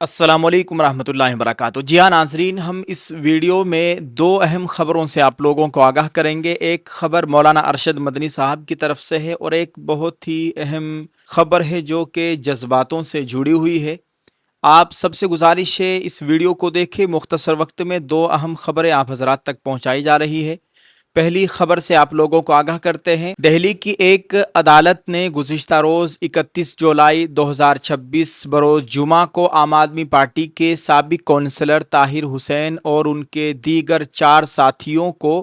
अस्सलाम वालेकुम रहमतुल्लाहि वबरकातुहू। जी हाँ नाज़रीन, हम इस वीडियो में दो अहम ख़बरों से आप लोगों को आगाह करेंगे। एक ख़बर मौलाना अरशद मदनी साहब की तरफ से है और एक बहुत ही अहम ख़बर है जो कि जज्बातों से जुड़ी हुई है। आप सबसे गुजारिश है इस वीडियो को देखें। मुख्तसर वक्त में दो अहम ख़बरें आप हज़रात तक पहुँचाई जा रही है। पहली खबर से आप लोगों को आगाह करते हैं। दिल्ली की एक अदालत ने गुज़िश्ता रोज़ 31 जुलाई 2026 बरोज़ जुमा को आम आदमी पार्टी के साबिक कौंसलर ताहिर हुसैन और उनके दीगर 4 साथियों को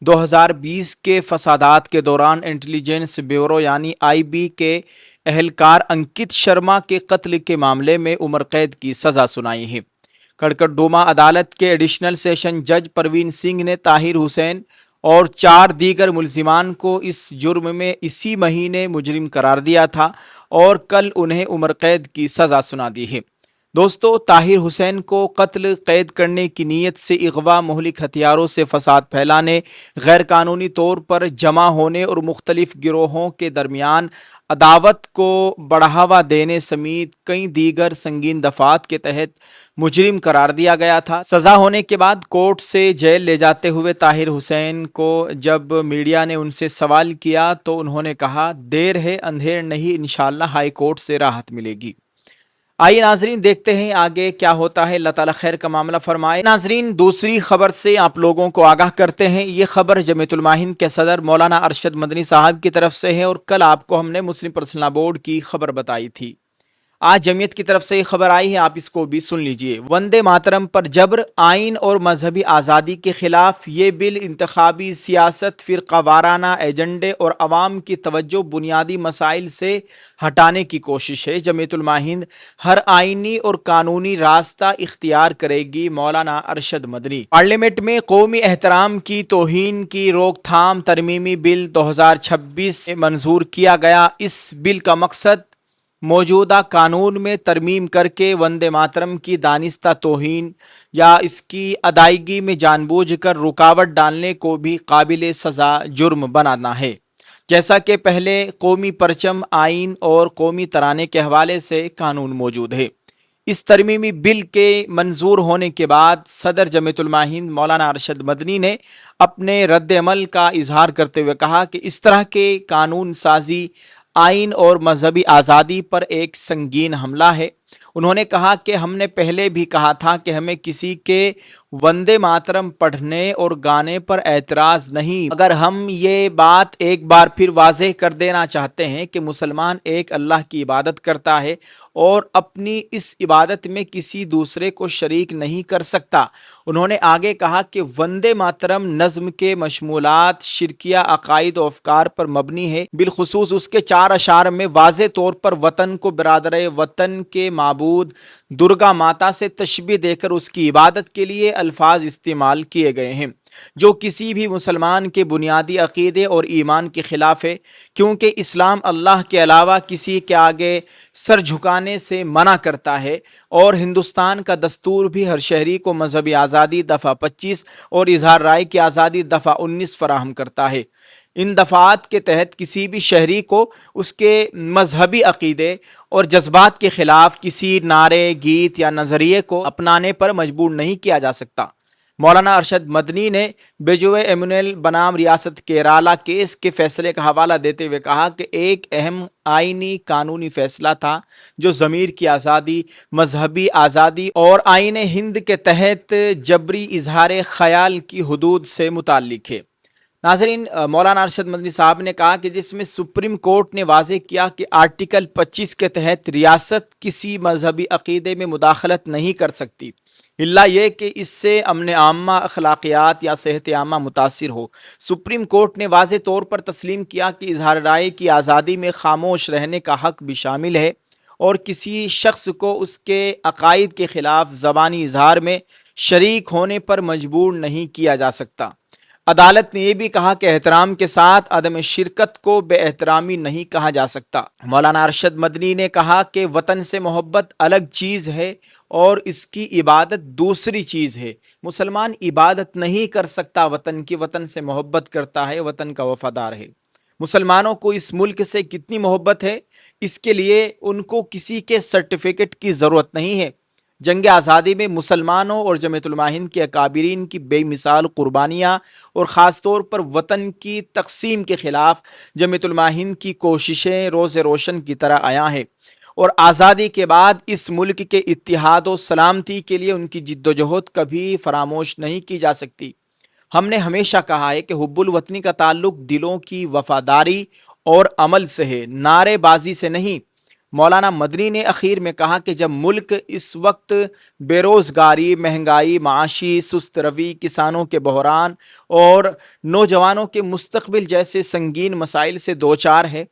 2020 के फसादात के दौरान इंटेलिजेंस ब्यूरो यानी IB के एहलकार अंकित शर्मा के कत्ल के मामले में उम्र कैद की सज़ा सुनाई है। कड़कड़डूमा अदालत के एडिशनल सेशन जज परवीन सिंह ने ताहिर हुसैन और 4 दीगर मुल्जिमान को इस जुर्म में इसी महीने मुजरिम करार दिया था और कल उन्हें उम्र कैद की सज़ा सुना दी है। दोस्तों, ताहिर हुसैन को कत्ल कैद करने की नीयत से अगवा, मुहलिक हथियारों से फसाद फैलाने, गैर कानूनी तौर पर जमा होने और मुख्तलिफ गिरोहों के दरमियान अदावत को बढ़ावा देने समेत कई दीगर संगीन दफात के तहत मुजरिम करार दिया गया था। सज़ा होने के बाद कोर्ट से जेल ले जाते हुए ताहिर हुसैन को जब मीडिया ने उनसे सवाल किया तो उन्होंने कहा, देर है अंधेर नहीं, इंशाअल्लाह हाई कोर्ट से राहत मिलेगी। आइए नाजरीन, देखते हैं आगे क्या होता है। अल्लाह ताला खैर का मामला फरमाए। नाजरीन, दूसरी खबर से आप लोगों को आगाह करते हैं। ये खबर जमीयतुल माहिन के सदर मौलाना अरशद मदनी साहब की तरफ से है और कल आपको हमने मुस्लिम पर्सनल बोर्ड की खबर बताई थी। आज जमीयत की तरफ से ये खबर आई है, आप इसको भी सुन लीजिए। वंदे मातरम पर जबर, आइन और मजहबी आज़ादी के खिलाफ ये बिल इंतखाबी सियासत, फ़िरका वाराना एजेंडे और अवाम की तवज्जो बुनियादी मसाइल से हटाने की कोशिश है। जमीयतुल माहिन हर आइनी और कानूनी रास्ता इख्तियार करेगी। मौलाना अरशद मदनी। पार्लियामेंट में कौमी एहतराम की तौहीन की रोकथाम तरमीमी बिल 2026 में मंजूर किया गया। इस बिल का मकसद मौजूदा कानून में तरमीम करके वंदे मातरम की दानिस्ता तौहीन या इसकी अदायगी में जानबूझकर रुकावट डालने को भी काबिल सज़ा जुर्म बनाना है। जैसा कि पहले कौमी परचम, आइन और कौमी तराने के हवाले से कानून मौजूद है। इस तरमीमी बिल के मंजूर होने के बाद सदर जमीयतुल माहिन मौलाना अरशद मदनी ने अपने रद्द अमल का इजहार करते हुए कहा कि इस तरह के कानून साजी आइन और मजहबी आज़ादी पर एक संगीन हमला है। उन्होंने कहा कि हमने पहले भी कहा था कि हमें किसी के वंदे मातरम पढ़ने और गाने पर एतराज़ नहीं, मगर हम ये बात एक बार फिर वाज़ेह कर देना चाहते हैं कि मुसलमान एक अल्लाह की इबादत करता है और अपनी इस इबादत में किसी दूसरे को शरीक नहीं कर सकता। उन्होंने आगे कहा कि वंदे मातरम नज़्म के मशमूलात शिरकिया अकायद व अफ़कार पर मबनी है। बिलखुसूस उसके 4 अशार में वाज़े तौर पर वतन को बिरादर वतन के माबूद दुर्गा माता से तशबीह देकर उसकी इबादत के लिए अल्फाज इस्तेमाल किए गए हैं, जो किसी भी मुसलमान के बुनियादी अकीदे और ईमान के खिलाफ है, क्योंकि इस्लाम अल्लाह के अलावा किसी के आगे सर झुकाने से मना करता है और हिंदुस्तान का दस्तूर भी हर शहरी को मजहबी आज़ादी दफ़ा 25 और इजहार राय की आज़ादी दफ़ा 19 फराहम करता है। इन दफ़ात के तहत किसी भी शहरी को उसके मजहबी अकीदे और जज्बात के ख़िलाफ़ किसी नारे, गीत या नज़रिए को अपनाने पर मजबूर नहीं किया जा सकता। मौलाना अरशद मदनी ने बेजुए एमुनल बनाम रियासत केराला केस के फैसले का हवाला देते हुए कहा कि एक अहम आइनी कानूनी फैसला था जो ज़मीर की आज़ादी, मजहबी आज़ादी और आइन हिंद के तहत जबरी इजहार ख्याल की हदूद से मुताल्लिक है। नाज़रीन, मौलाना अरशद मदनी साहब ने कहा कि जिसमें सुप्रीम कोर्ट ने वाज़ेह किया कि आर्टिकल 25 के तहत रियासत किसी मजहबी अकीदे में मुदाखलत नहीं कर सकती, इल्ला ये कि इससे अमन आमा, अखलाकियात या सेहत आमा मुतासिर हो। सुप्रीम कोर्ट ने वाज़ेह तौर पर तस्लीम किया कि इजहार राय की आज़ादी में खामोश रहने का हक भी शामिल है और किसी शख्स को उसके अकायद के ख़िलाफ़ ज़बानी इजहार में शरीक होने पर मजबूर नहीं किया जा सकता। अदालत ने यह भी कहा कि एहतराम के साथ अदम शिरकत को बेएहतरामी नहीं कहा जा सकता। मौलाना अरशद मदनी ने कहा कि वतन से मोहब्बत अलग चीज़ है और इसकी इबादत दूसरी चीज़ है। मुसलमान इबादत नहीं कर सकता वतन की, वतन से मोहब्बत करता है, वतन का वफादार है। मुसलमानों को इस मुल्क से कितनी मोहब्बत है, इसके लिए उनको किसी के सर्टिफिकेट की ज़रूरत नहीं है। جنگ آزادی میں مسلمانوں اور جمعیت علماء ہند کے اکابرین کی بے مثال قربانیاں اور خاص طور پر وطن کی تقسیم کے خلاف جمعیت علماء ہند کی کوششیں روز روشن کی طرح آیا ہیں، اور آزادی کے بعد اس ملک کے اتحاد و سلامتی کے لیے ان کی جد و جہد کبھی فراموش نہیں کی جا سکتی۔ ہم نے ہمیشہ کہا ہے کہ حب الوطنی کا تعلق دلوں کی وفاداری اور عمل سے ہے، نعرے بازی سے نہیں۔ مولانا مدنی نے اخیر میں کہا کہ جب ملک اس وقت بے روزگاری، مہنگائی، معاشی سست روی، کسانوں کے بحران اور نوجوانوں کے مستقبل جیسے سنگین مسائل سے دوچار ہے،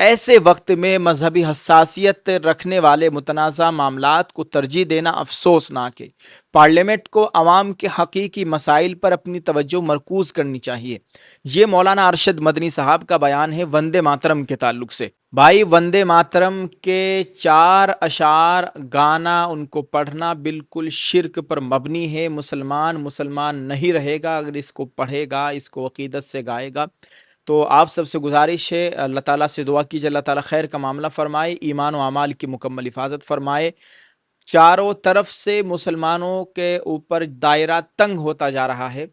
ایسے وقت میں مذہبی حساسیت رکھنے والے متنازع معاملات کو ترجیح دینا افسوسناک ہے۔ پارلیمنٹ کو عوام کے حقیقی مسائل پر اپنی توجہ مرکوز کرنی چاہیے۔ یہ مولانا ارشد مدنی صاحب کا بیان ہے وندے ماترم کے تعلق سے۔ بھائی، وندے ماترم کے 4 اشعار گانا، ان کو پڑھنا بالکل شرک پر مبنی ہے۔ مسلمان نہیں رہے گا اگر اس کو پڑھے گا، اس کو عقیدت سے گائے گا۔ تو آپ سب سے گزارش ہے، اللہ تعالیٰ سے دعا کیجیے اللہ تعالیٰ خیر کا معاملہ فرمائے، ایمان و اعمال کی مکمل حفاظت فرمائے۔ چاروں طرف سے مسلمانوں کے اوپر دائرہ تنگ ہوتا جا رہا ہے،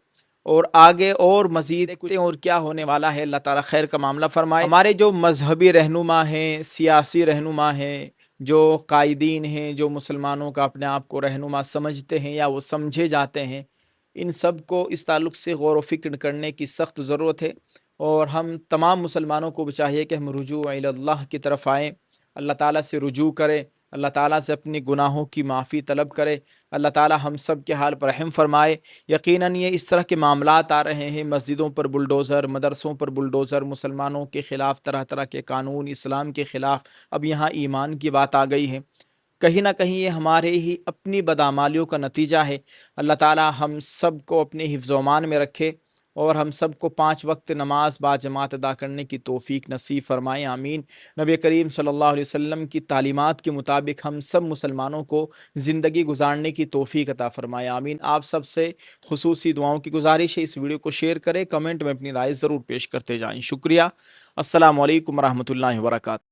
اور آگے اور مزید اور کیا ہونے والا ہے، اللہ تعالیٰ خیر کا معاملہ فرمائے۔ ہمارے جو مذہبی رہنما ہیں، سیاسی رہنما ہیں، جو قائدین ہیں، جو مسلمانوں کا اپنے آپ کو رہنما سمجھتے ہیں یا وہ سمجھے جاتے ہیں، ان سب کو اس تعلق سے غور و فکر کرنے کی سخت ضرورت ہے، اور ہم تمام مسلمانوں کو بھی چاہیے کہ ہم رجوع الی اللہ کی طرف آئیں، اللہ تعالیٰ سے رجوع کریں، اللہ تعالیٰ سے اپنی گناہوں کی معافی طلب کرے، اللہ تعالیٰ ہم سب کے حال پر رحم فرمائے۔ یقیناً یہ اس طرح کے معاملات آ رہے ہیں، مسجدوں پر بلڈوزر، مدرسوں پر بلڈوزر، مسلمانوں کے خلاف طرح طرح کے قانون، اسلام کے خلاف، اب یہاں ایمان کی بات آ گئی ہے۔ کہیں نہ کہیں یہ ہمارے ہی اپنی بدعمالیوں کا نتیجہ ہے۔ اللہ تعالیٰ ہم سب کو اپنے حفظ و امان میں رکھے، اور ہم سب کو 5 وقت نماز با جماعت ادا کرنے کی توفیق نصیب فرمائے، آمین۔ نبی کریم صلی اللہ علیہ وسلم کی تعلیمات کے مطابق ہم سب مسلمانوں کو زندگی گزارنے کی توفیق عطا فرمائے، آمین۔ آپ سب سے خصوصی دعاؤں کی گزارش ہے، اس ویڈیو کو شیئر کریں، کمنٹ میں اپنی رائے ضرور پیش کرتے جائیں۔ شکریہ۔ السلام علیکم ورحمۃ اللہ وبرکاتہ۔